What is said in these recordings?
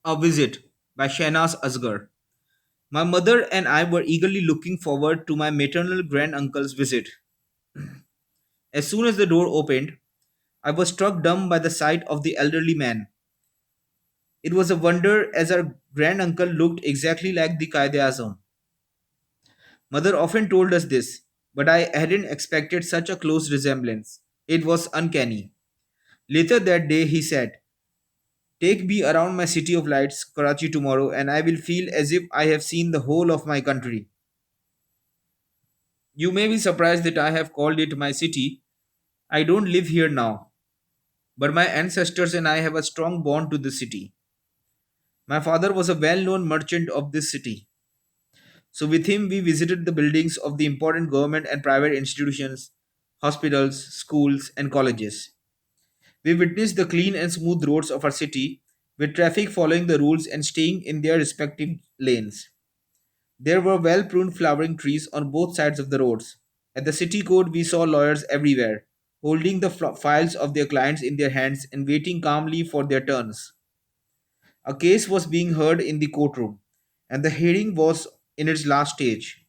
A Visit by Shahnaz Asghar. My mother and I were eagerly looking forward to my maternal granduncle's visit. As soon as the door opened, I was struck dumb by the sight of the elderly man. It was a wonder as our granduncle looked exactly like the Qaid Azam. Mother often told us this, but I hadn't expected such a close resemblance. It was uncanny. Later that day, he said, "Take me around my city of lights, Karachi, tomorrow, and I will feel as if I have seen the whole of my country." You may be surprised that I have called it my city. I don't live here now, but my ancestors and I have a strong bond to the city. My father was a well known merchant of this city. So, with him, we visited the buildings of the important government and private institutions, hospitals, schools, and colleges. We witnessed the clean and smooth roads of our city, with traffic following the rules and staying in their respective lanes. There were well pruned flowering trees on both sides of the roads. At the city court, we saw lawyers everywhere, holding the files of their clients in their hands and waiting calmly for their turns. A case was being heard in the courtroom, and the hearing was in its last stage.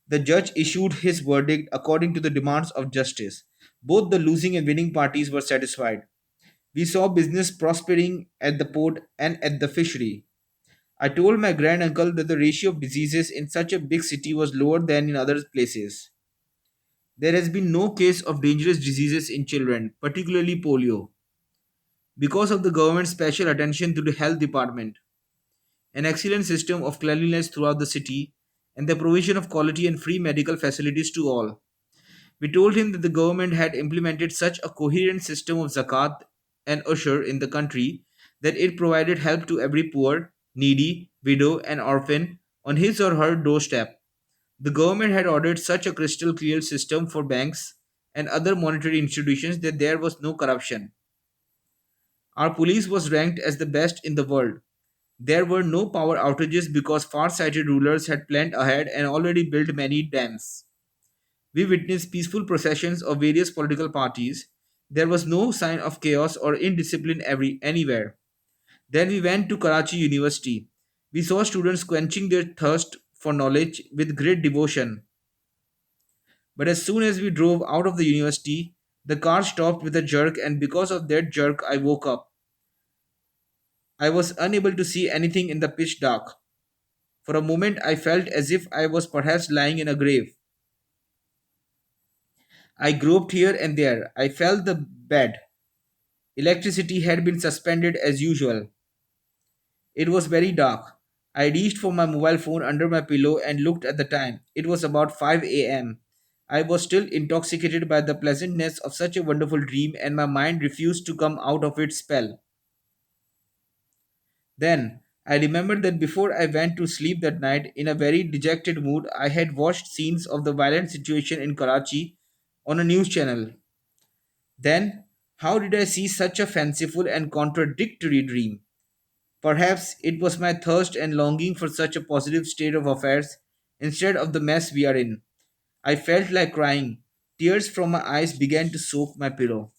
The judge issued his verdict according to the demands of justice. Both the losing and winning parties were satisfied. We saw business prospering at the port and at the fishery. I told my granduncle that the ratio of diseases in such a big city was lower than in other places. There has been no case of dangerous diseases in children, particularly polio, because of the government's special attention to the health department, an excellent system of cleanliness throughout the city, and the provision of quality and free medical facilities to all. We told him that the government had implemented such a coherent system of zakat and usher in the country that it provided help to every poor, needy, widow, and orphan on his or her doorstep. The government had ordered such a crystal clear system for banks and other monetary institutions that there was no corruption. Our police was ranked as the best in the world. There were no power outages because far sighted rulers had planned ahead and already built many dams. We witnessed peaceful processions of various political parties. There was no sign of chaos or indiscipline anywhere. Then we went to Karachi University. We saw students quenching their thirst for knowledge with great devotion. But as soon as we drove out of the university, the car stopped with a jerk, and because of that jerk, I woke up. I was unable to see anything in the pitch dark. For a moment, I felt as if I was perhaps lying in a grave. I groped here and there. I felt the bed. Electricity had been suspended as usual. It was very dark. I reached for my mobile phone under my pillow and looked at the time. It was about 5 a.m. I was still intoxicated by the pleasantness of such a wonderful dream, and my mind refused to come out of its spell. Then I remembered that before I went to sleep that night, in a very dejected mood, I had watched scenes of the violent situation in Karachi on a news channel. Then, how did I see such a fanciful and contradictory dream? Perhaps it was my thirst and longing for such a positive state of affairs instead of the mess we are in. I felt like crying. Tears from my eyes began to soak my pillow.